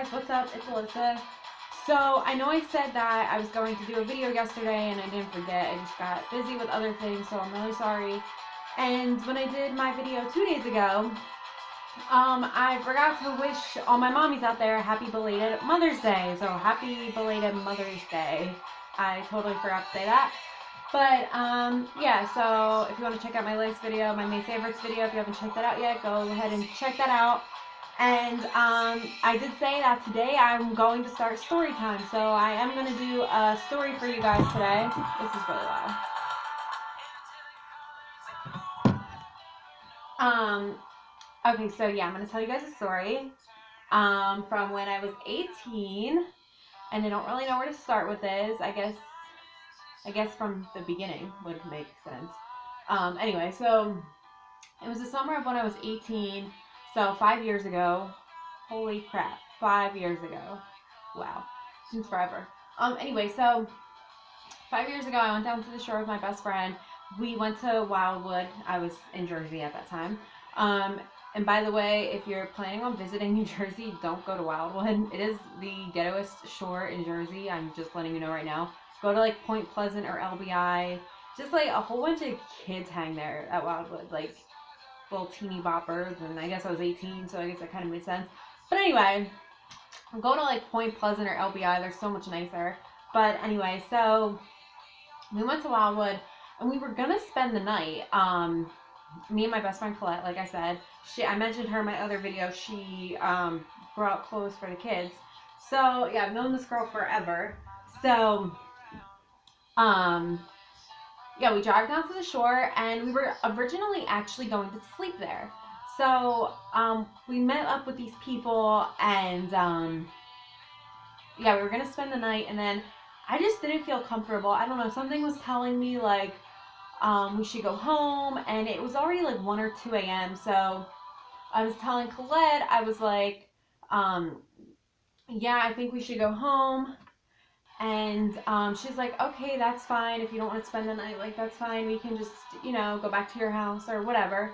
guys, what's up? It's Alyssa. So I know I said that I was going to do a video yesterday and I didn't forget. I just got busy with other things, so I'm really sorry. And when I did my video 2 days ago, I forgot to wish all my mommies out there happy belated Mother's Day. So happy belated Mother's Day. I totally forgot to say that. But, yeah, so if you want to check out my latest video, my May Favorites video, if you haven't checked that out yet, go ahead and check that out. And, I did say that today I'm going to start story time, so I am going to do a story for you guys today. This is really loud. Okay, so yeah, I'm going to tell you guys a story, from when I was 18, and I don't really know where to start with this. I guess from the beginning would make sense. Anyway, so it was the summer of when I was 18, so 5 years ago. Holy crap, 5 years ago. Wow, seems forever. Anyway, so 5 years ago, I went down to the shore with my best friend. We went to Wildwood. I was in Jersey at that time. And by the way, if you're planning on visiting New Jersey, don't go to Wildwood. It is the ghettoest shore in Jersey. I'm just letting you know right now. Go to like Point Pleasant or LBI. Just like a whole bunch of kids hang there at Wildwood, like little teeny boppers. And I guess I was 18, so I guess that kind of made sense. But anyway, I'm going to like Point Pleasant or LBI. They're so much nicer. But anyway, so we went to Wildwood and we were gonna spend the night. Me and my best friend Colette, like I said, I mentioned her in my other video. She brought clothes for the kids. So yeah, I've known this girl forever. So yeah, we drive down to the shore, and we were originally actually going to sleep there. So we met up with these people, and yeah, we were gonna spend the night, and then I just didn't feel comfortable. I don't know, something was telling me like we should go home, and it was already like 1 or 2 a.m. So I was telling Colette, I was like, yeah, I think we should go home. And she's like, okay, that's fine. If you don't want to spend the night, like, that's fine. We can just, you know, go back to your house or whatever.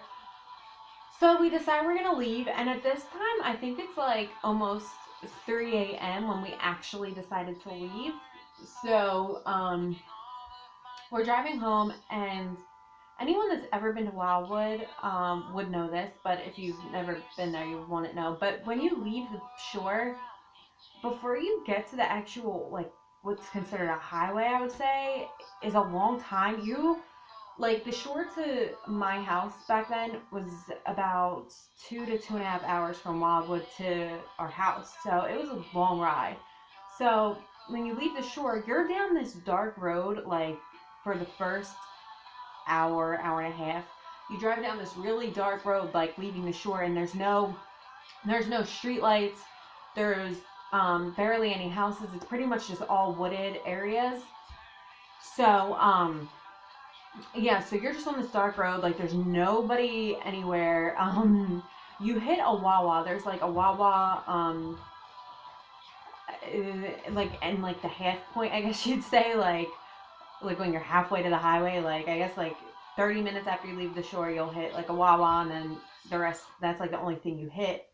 So we decide we're going to leave. And at this time, I think it's like almost 3 a.m. when we actually decided to leave. So we're driving home, and anyone that's ever been to Wildwood would know this. But if you've never been there, you won't know. But when you leave the shore, before you get to the actual, like, what's considered a highway, I would say, is a long time. Like, the shore to my house back then was about 2 to 2.5 hours from Wildwood to our house. So it was a long ride. So when you leave the shore, you're down this dark road, like, for the first hour, hour and a half. You drive down this really dark road, like, leaving the shore, and there's no street lights. There's barely any houses. It's pretty much just all wooded areas. So, yeah, so you're just on this dark road, like there's nobody anywhere. You hit a Wawa. There's like a Wawa, like, and like the half point, I guess you'd say, like when you're halfway to the highway, like, I guess like 30 minutes after you leave the shore, you'll hit like a Wawa, and then the rest, that's like the only thing you hit,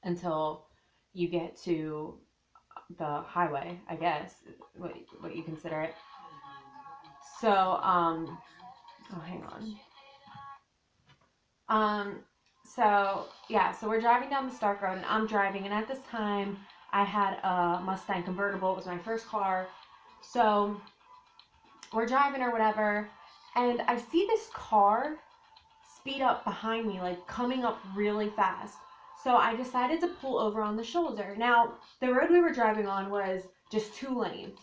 until you get to the highway, I guess, what you consider it. So, oh, hang on. So, yeah, so we're driving down the Stark Road, and I'm driving, and at this time, I had a Mustang convertible. It was my first car. So, we're driving or whatever, and I see this car speed up behind me, like, coming up really fast. So I decided to pull over on the shoulder. Now, the road we were driving on was just 2 lanes.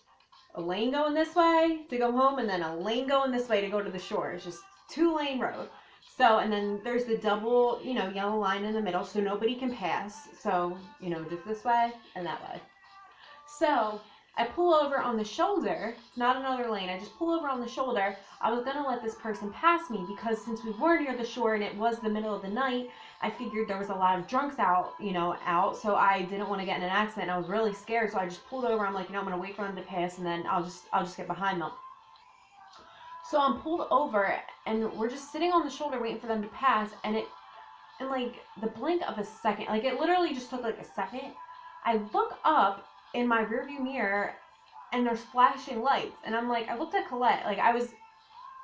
A lane going this way to go home, and then a lane going this way to go to the shore. It's just 2-lane road. So, and then there's the double, you know, yellow line in the middle, so nobody can pass. So, you know, just this way and that way. So I pull over on the shoulder, not another lane. I just pull over on the shoulder. I was going to let this person pass me because since we were near the shore and it was the middle of the night, I figured there was a lot of drunks out, so I didn't want to get in an accident. I was really scared, so I just pulled over. I'm like, I'm going to wait for them to pass, and then I'll just get behind them. So I'm pulled over, and we're just sitting on the shoulder waiting for them to pass, and in like the blink of a second, like it literally just took like a second, I look up in my rearview mirror and there's flashing lights. And I'm like, I looked at Colette, like I was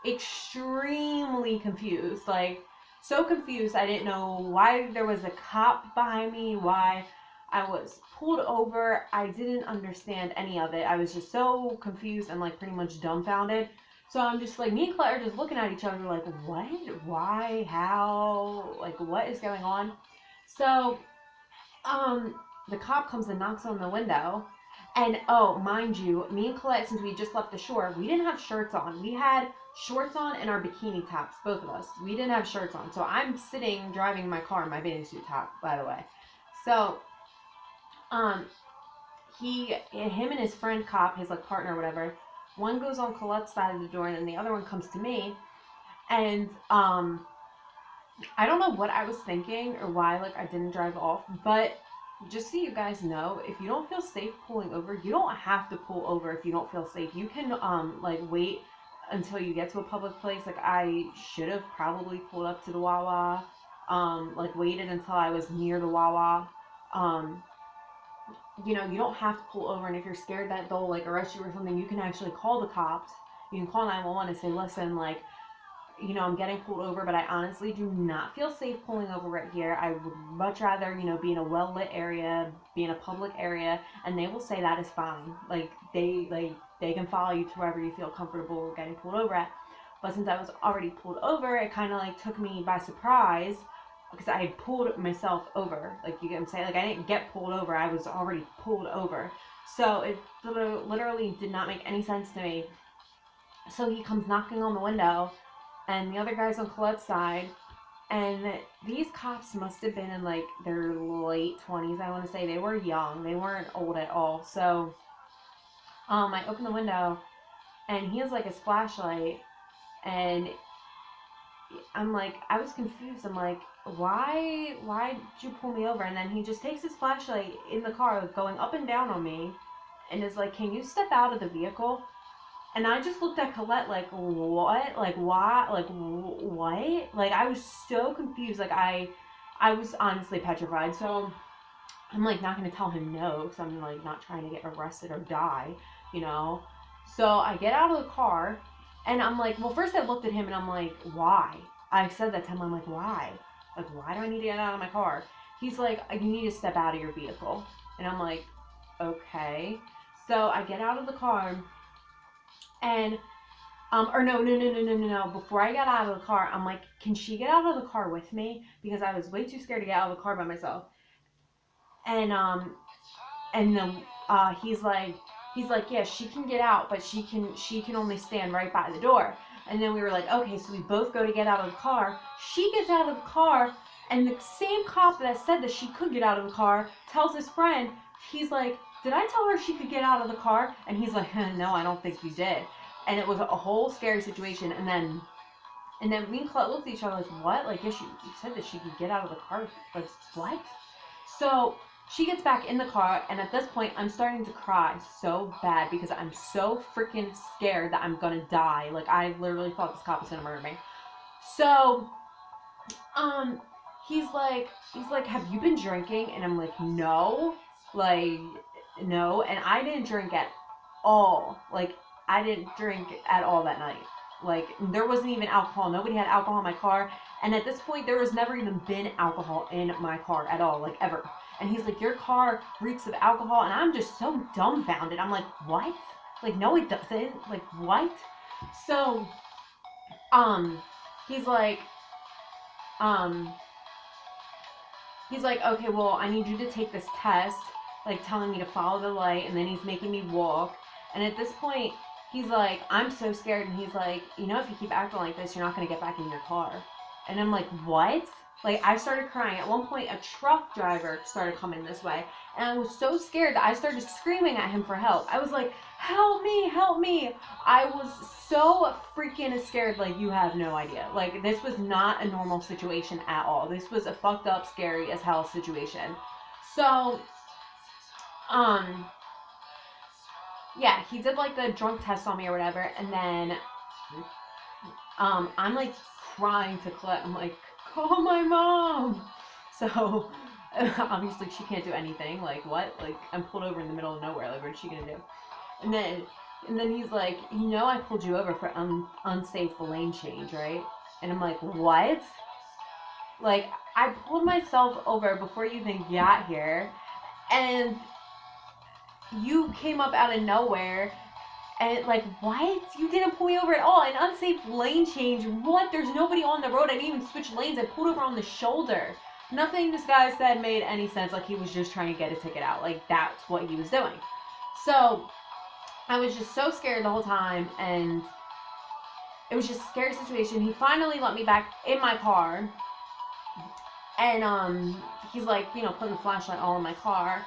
extremely confused. Like, so confused. I didn't know why there was a cop behind me, why I was pulled over. I didn't understand any of it. I was just so confused and like pretty much dumbfounded. So I'm just like, me and Claire are just looking at each other like, what? Why? How? Like, what is going on? So, um, the cop comes and knocks on the window. And oh, mind you, me and Colette, since we just left the shore, we didn't have shirts on. We had shorts on and our bikini tops, both of us. We didn't have shirts on. So I'm sitting driving my car in my bathing suit top, by the way. So, um, him and his friend cop, his like partner or whatever, one goes on Colette's side of the door and then the other one comes to me. And, I don't know what I was thinking or why like I didn't drive off, but just so you guys know, if you don't feel safe pulling over, you don't have to pull over if you don't feel safe. You can like wait until you get to a public place. Like I should have probably pulled up to the Wawa, like waited until I was near the Wawa. Um, you know, you don't have to pull over, and if you're scared that they'll like arrest you or something, you can actually call the cops. You can call 911 and say, listen, like, you know, I'm getting pulled over, but I honestly do not feel safe pulling over right here. I would much rather, you know, be in a well-lit area, be in a public area, and they will say that is fine. They can follow you to wherever you feel comfortable getting pulled over at. But since I was already pulled over, it kind of like took me by surprise because I had pulled myself over. Like, you get what I'm saying? Like, I didn't get pulled over. I was already pulled over. So it literally did not make any sense to me. So he comes knocking on the window, and the other guy's on Colette's side, and these cops must have been in like their late 20s. I want to say they were young, they weren't old at all. So I open the window and he has like his flashlight, and I'm like, I was confused. I'm like, why did you pull me over? And then he just takes his flashlight in the car going up and down on me and is like, can you step out of the vehicle? And I just looked at Colette like, what? Like, why? Like, what? Like, I was so confused. Like, I was honestly petrified. So I'm like not gonna tell him no, because I'm like not trying to get arrested or die, you know. So I get out of the car, and I'm like, well, first I looked at him and I'm like, why? I said that to him. I'm like, why? Like, why do I need to get out of my car? He's like, you need to step out of your vehicle, and I'm like, okay. So I get out of the car. And or no. Before I got out of the car, I'm like, can she get out of the car with me? Because I was way too scared to get out of the car by myself. And and then he's like, yeah, she can get out, but she can only stand right by the door. And then we were like, okay, so we both go to get out of the car. She gets out of the car, and the same cop that said that she could get out of the car tells his friend, he's like, did I tell her she could get out of the car? And he's like, no, I don't think you did. And it was a whole scary situation. And then me and Colette looked at each other like, what? Like, yeah, you said that she could get out of the car. Like, what? So she gets back in the car, and at this point, I'm starting to cry so bad because I'm so freaking scared that I'm gonna die. Like, I literally thought this cop was gonna murder me. So, he's like, have you been drinking? And I'm like, no. Like, no. And I didn't drink at all. Like, I didn't drink at all that night. Like, there wasn't even alcohol. Nobody had alcohol in my car. And at this point, there was never even been alcohol in my car at all, like, ever. And he's like, your car reeks of alcohol. And I'm just so dumbfounded. I'm like, what? Like, no, it doesn't. Like, what? So, he's like, um, okay, well, I need you to take this test, like, telling me to follow the light. And then he's making me walk. And at this point, he's like, I'm so scared. And he's like, you know, if you keep acting like this, you're not going to get back in your car. And I'm like, what? Like, I started crying. At one point, a truck driver started coming this way. And I was so scared that I started screaming at him for help. I was like, help me, help me. I was so freaking scared, like, you have no idea. Like, this was not a normal situation at all. This was a fucked up, scary as hell situation. So, yeah, he did like the drunk test on me or whatever, and then I'm like crying to Colette. I'm like, call my mom. So obviously she can't do anything. Like what? Like I'm pulled over in the middle of nowhere. Like what is she gonna do? And then and then he's like, you know, I pulled you over for unsafe lane change, right? And I'm like, what? Like I pulled myself over before you even got here, and you came up out of nowhere. And like, what? You didn't pull me over at all. An unsafe lane change. What? There's nobody on the road. I didn't even switch lanes. I pulled over on the shoulder. Nothing this guy said made any sense. Like he was just trying to get a ticket out. Like that's what he was doing. So I was just so scared the whole time, and it was just a scary situation. He finally let me back in my car, and he's like, you know, putting the flashlight all in my car.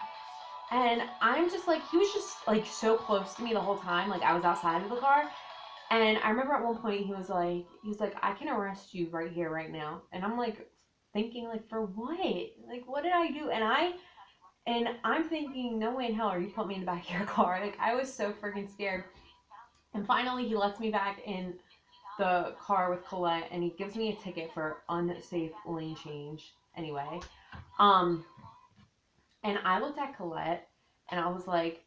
And I'm just like, he was just like so close to me the whole time. Like I was outside of the car. And I remember at one point he was like, I can arrest you right here, right now. And I'm like thinking like, for what? Like, what did I do? And I'm thinking, no way in hell are you putting me in the back of your car. Like I was so freaking scared. And finally he lets me back in the car with Colette, and he gives me a ticket for unsafe lane change anyway. Um, and I looked at Colette and I was like,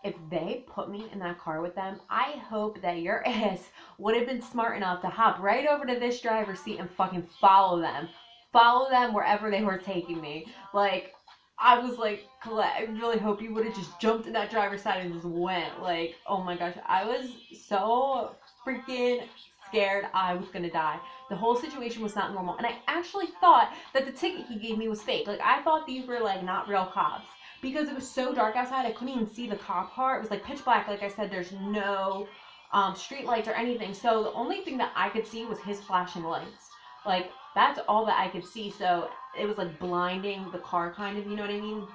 if they put me in that car with them, I hope that your ass would have been smart enough to hop right over to this driver's seat and fucking follow them. Follow them wherever they were taking me. Like, I was like, Colette, I really hope you would have just jumped in that driver's side and just went. Like, oh my gosh, I was so freaking scared I was gonna die. The whole situation was not normal. And I actually thought that the ticket he gave me was fake. Like, I thought these were, like, not real cops. Because it was so dark outside, I couldn't even see the cop car. It was, like, pitch black. Like I said, there's no street lights or anything. So the only thing that I could see was his flashing lights. Like, that's all that I could see. So it was, like, blinding the car, kind of, you know what I mean?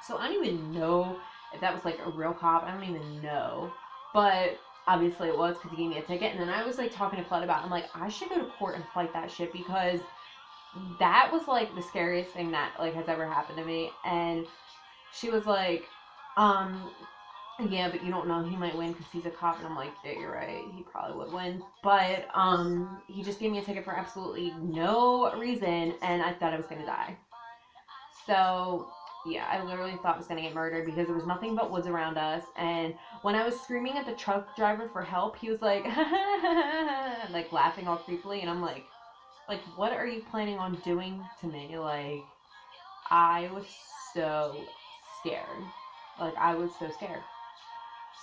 So I don't even know if that was, like, a real cop. I don't even know. But obviously it was, because he gave me a ticket. And then I was, like, talking to Claude about it. I'm like, I should go to court and fight that shit, because that was, like, the scariest thing that, like, has ever happened to me. And she was like, yeah, but you don't know, he might win because he's a cop. And I'm like, yeah, you're right, he probably would win. But he just gave me a ticket for absolutely no reason, and I thought I was gonna die. So yeah, I literally thought I was gonna get murdered, because there was nothing but woods around us. And when I was screaming at the truck driver for help, he was like like laughing all creepily. And I'm like, what are you planning on doing to me? Like, I was so scared. Like, I was so scared.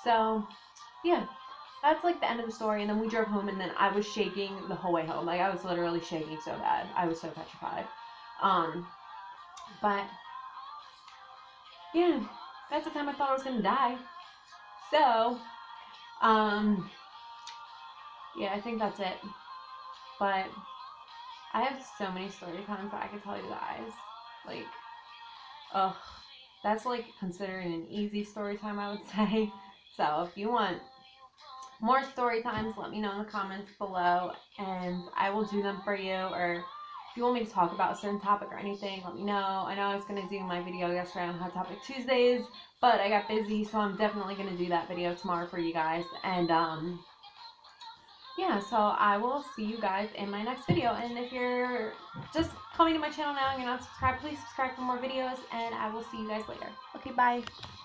So, yeah, that's like the end of the story. And then we drove home, and then I was shaking the whole way home. Like, I was literally shaking so bad. I was so petrified. But, yeah, that's the time I thought I was going to die. So, yeah, I think that's it. But I have so many story times that I could tell you guys. Like, ugh. That's like considering an easy story time, I would say. So if you want more story times, let me know in the comments below, and I will do them for you. Or if you want me to talk about a certain topic or anything, let me know. I know I was going to do my video yesterday on Hot Topic Tuesdays, but I got busy, so I'm definitely going to do that video tomorrow for you guys. And yeah, so I will see you guys in my next video. And if you're just coming to my channel now and you're not subscribed, please subscribe for more videos, and I will see you guys later. Okay, bye.